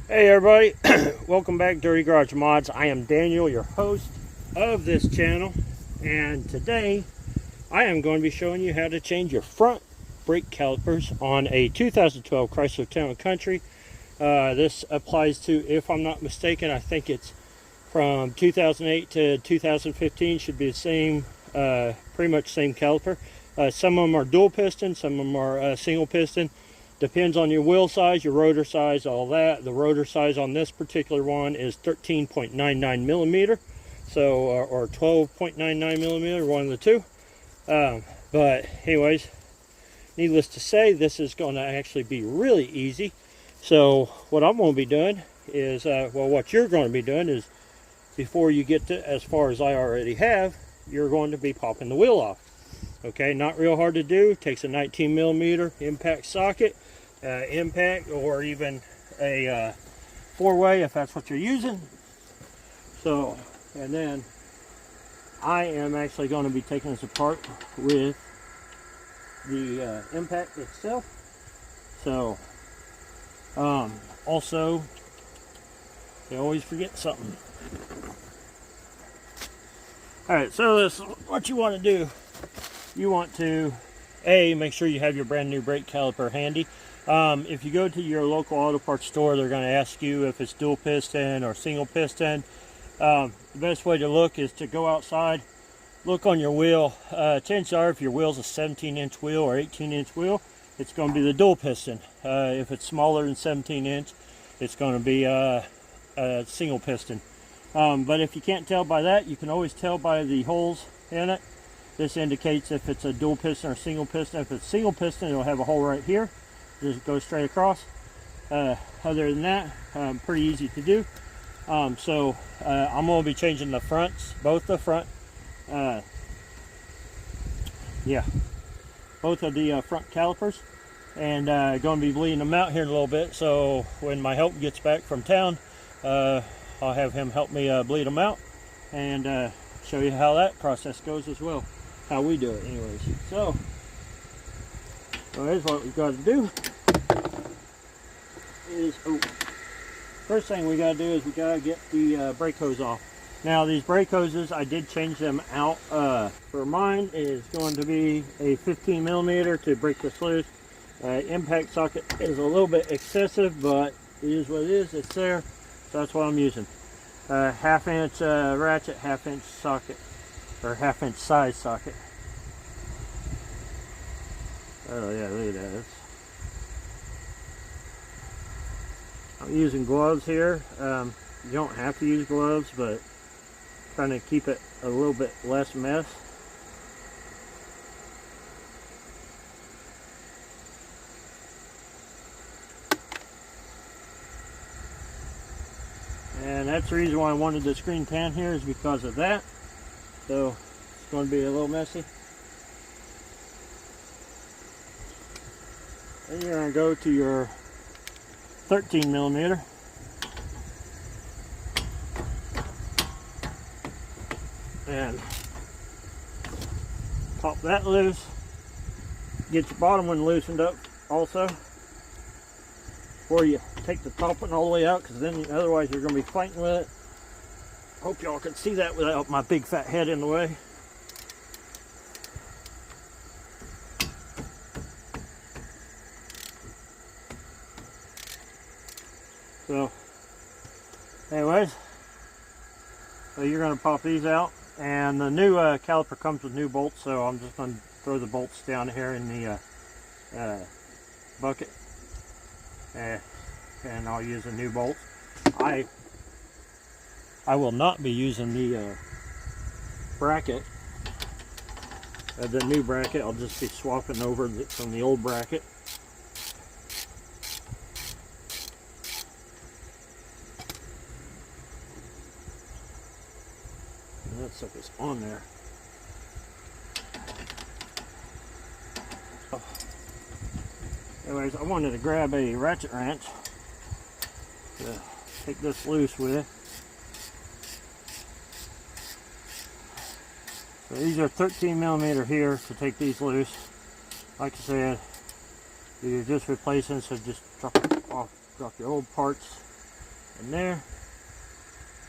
Hey everybody, welcome back to Dirty Garage Mods. I am Daniel, your host of this channel, and today I am going to be showing you how to change your front brake calipers on a 2012 Chrysler Town and Country. This applies to, if I'm not mistaken, I think it's from 2008 to 2015, should be the same, pretty much same caliper. Some of them are dual piston, some of them are single piston. Depends on your wheel size, your rotor size, all that. The rotor size on this particular one is 13.99 millimeter, so or 12.99 millimeter, one of the two. But anyways, needless to say, this is going to actually be really easy. So what I'm going to be doing is, well, what you're going to be doing is, before you get to as far as I already have, you're going to be popping the wheel off. Okay, not real hard to do. Takes a 19 millimeter impact socket, impact, or even a four-way if that's what you're using. So, and then I am actually going to be taking this apart with the impact itself. So, also, you always forget something. Alright, so this is what you want to do. You want to, make sure you have your brand new brake caliper handy. If you go to your local auto parts store, they're going to ask you if it's dual piston or single piston. The best way to look is to go outside, look on your wheel. Chances are, if your wheel's a 17-inch wheel or 18-inch wheel, it's going to be the dual piston. If it's smaller than 17-inch, it's going to be a single piston. But if you can't tell by that, you can always tell by the holes in it. This indicates if it's a dual piston or single piston. If it's single piston, it'll have a hole right here. Just go straight across. Other than that, pretty easy to do. I'm going to be changing the fronts, both the front, both of the front calipers, and going to be bleeding them out here in a little bit. So when my help gets back from town, I'll have him help me bleed them out and show you how that process goes as well. How we do it anyways. So here's what we've got to do is, first thing we got to do is we got to get the brake hose off. Now these brake hoses, I did change them out. For mine is going to be a 15 millimeter to break this loose. Impact socket is a little bit excessive, but it is what it is. It's there, so that's what I'm using. Half-inch ratchet, half-inch socket, or half-inch size socket. Oh yeah, look at that. I'm using gloves here. You don't have to use gloves, but trying to keep it a little bit less mess. And that's the reason why I wanted the screen tan here, is because of that. So it's going to be a little messy. Then you're going to go to your 13 millimeter. And pop that loose. Get your bottom one loosened up also, before you take the top one all the way out, because then otherwise you're going to be fighting with it. Hope y'all can see that without my big fat head in the way. So anyways, so you're going to pop these out, and the new caliper comes with new bolts, so I'm just going to throw the bolts down here in the bucket, and I'll use the new bolts. I will not be using the bracket, the new bracket. I'll just be swapping over from the old bracket. And that sucker's on there. Anyways, I wanted to grab a ratchet wrench to take this loose with. So these are 13 millimeter here to take these loose. Like I said, you're just replacing, so just drop your old parts in there.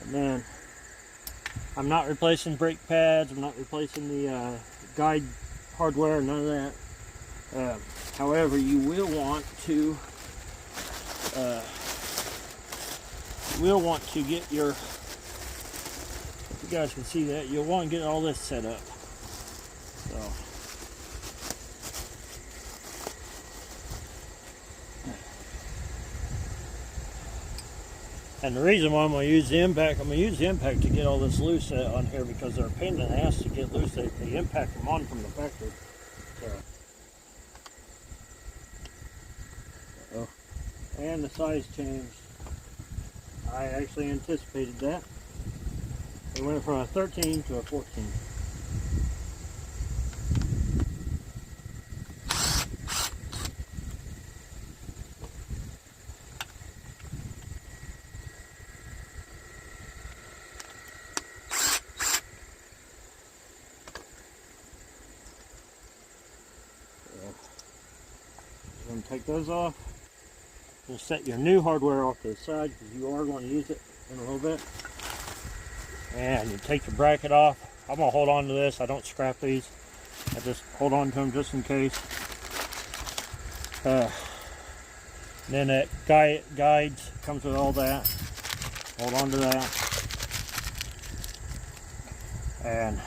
And then I'm not replacing brake pads, I'm not replacing the guide hardware, none of that. However, you will want to get your, if you guys can see that, you'll want to get all this set up. So and the reason why I'm going to use the impact, to get all this loose on here, because they're a pain in the ass to get loose. They impact them on from the factory. So, and the size changed. I actually anticipated that. It went from a 13 to a 14. I'm going to take those off. You'll set your new hardware off to the side because you are going to use it in a little bit. And you take the bracket off. I'm going to hold on to this. I don't scrap these. I just hold on to them just in case. Then that guides comes with all that. Hold on to that. And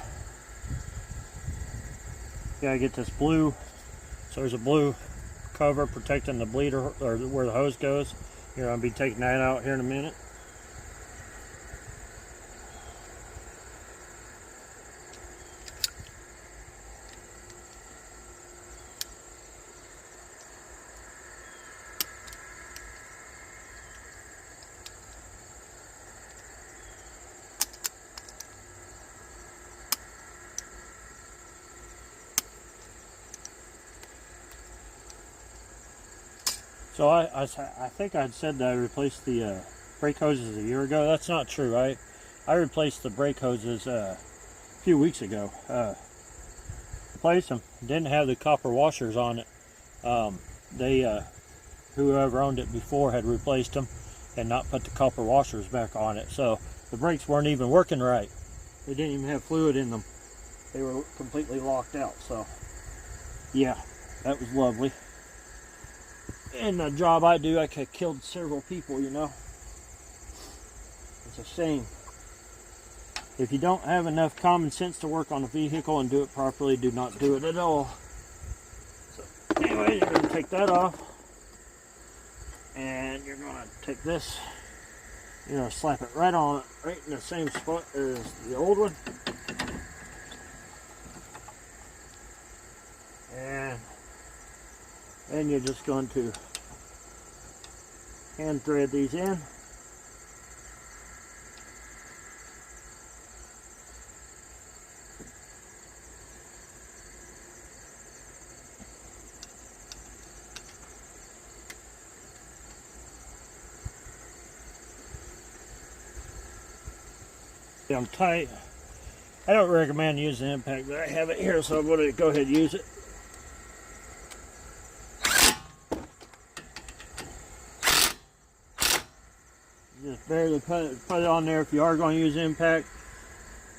you gotta get this blue. So there's a blue cover protecting the bleeder, or where the hose goes. You're going to be taking that out here in a minute. So I think I'd said that I replaced the brake hoses a year ago. That's not true. I replaced the brake hoses a few weeks ago. Replaced them. Didn't have the copper washers on it. Whoever owned it before had replaced them and not put the copper washers back on it. So the brakes weren't even working right. They didn't even have fluid in them. They were completely locked out. So yeah, that was lovely. In the job I do, I could have killed several people, you know. It's a shame. If you don't have enough common sense to work on a vehicle and do it properly, do not do it at all. So anyway, you're going to take that off. And you're going to take this. You're going to slap it right on, right in the same spot as the old one. And then you're just going to hand thread these in. I'm tight. I don't recommend using impact, but I have it here, so I'm going to go ahead and use it. Just barely put it on there. If you are going to use impact,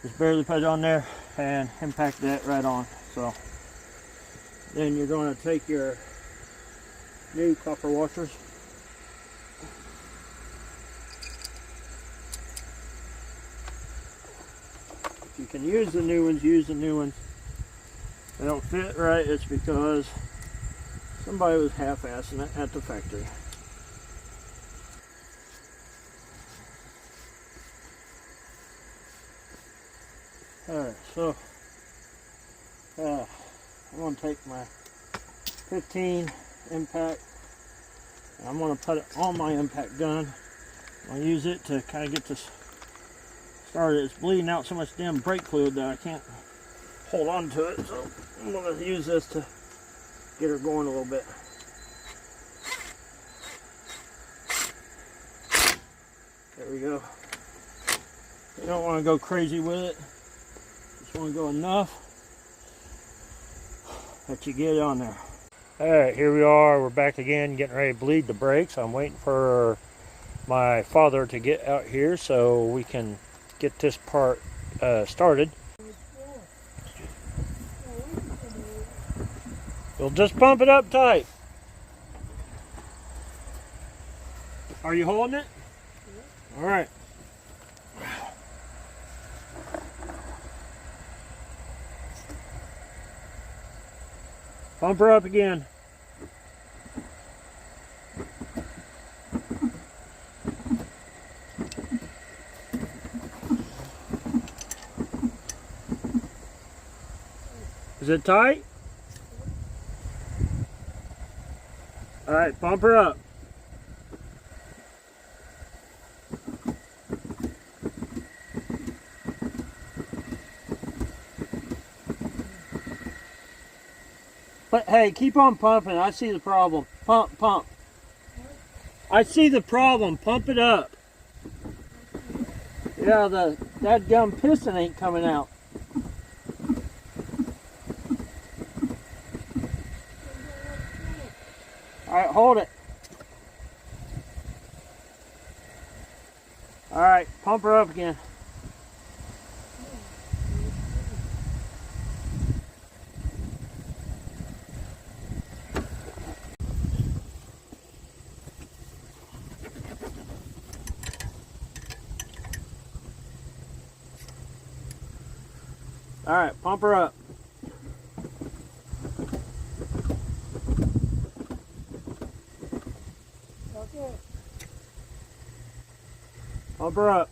just barely put it on there and impact that right on. So then you're going to take your new copper washers. If you can use the new ones, use the new ones. If they don't fit right, it's because somebody was half-assing it at the factory. Alright, so I'm going to take my 15 impact and I'm going to put it on my impact gun. I'm going to use it to kind of get this started. It's bleeding out so much damn brake fluid that I can't hold on to it, so I'm going to use this to get her going a little bit. There we go. You don't want to go crazy with it. Just want to go enough that you get it on there. Alright, here we are. We're back again, getting ready to bleed the brakes. I'm waiting for my father to get out here so we can get this part started. We'll just pump it up tight. Are you holding it? All right. Pump her up again. Is it tight? All right, pump her up. But hey, keep on pumping. I see the problem. Pump, pump. I see the problem. Pump it up. Yeah, that gum piston ain't coming out. All right, hold it. All right, pump her up again. All right, pump her up. Okay. Pump her up.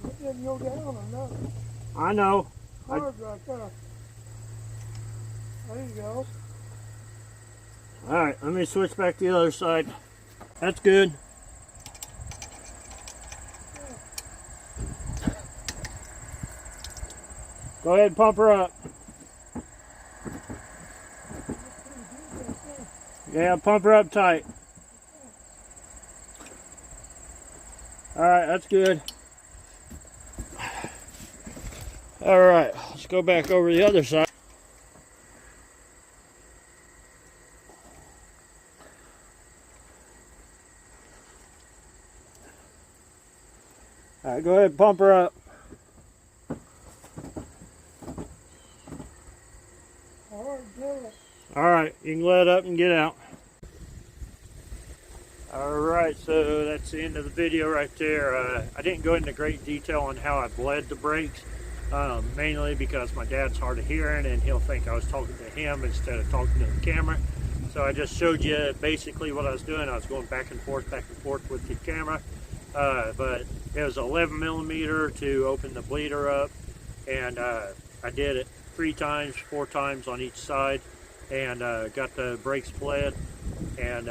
It didn't go down or nothing. I know. Hard right there. There you go. All right, let me switch back to the other side. That's good. Go ahead and pump her up. Yeah, pump her up tight. All right, that's good. All right, let's go back over the other side. All right, go ahead and pump her up. All right, you can let up and get out. All right, so that's the end of the video right there. I didn't go into great detail on how I bled the brakes, mainly because my dad's hard of hearing and he'll think I was talking to him instead of talking to the camera. So I just showed you basically what I was doing. I was going back and forth with the camera, but it was 11 millimeter to open the bleeder up, and I did it 4 times on each side, and got the brakes bled, and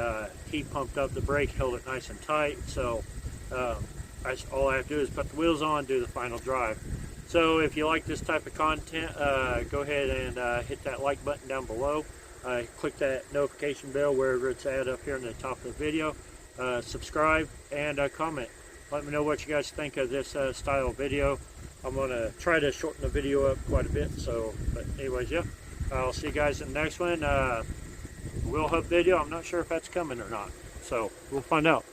he pumped up the brake, held it nice and tight. So all I have to do is put the wheels on, do the final drive. So if you like this type of content, go ahead and hit that like button down below. Click that notification bell wherever it's at up here in the top of the video. Subscribe and comment. Let me know what you guys think of this style of video. I'm going to try to shorten the video up quite a bit. But anyways, yeah. I'll see you guys in the next one. Wheel hub video. I'm not sure if that's coming or not. So we'll find out.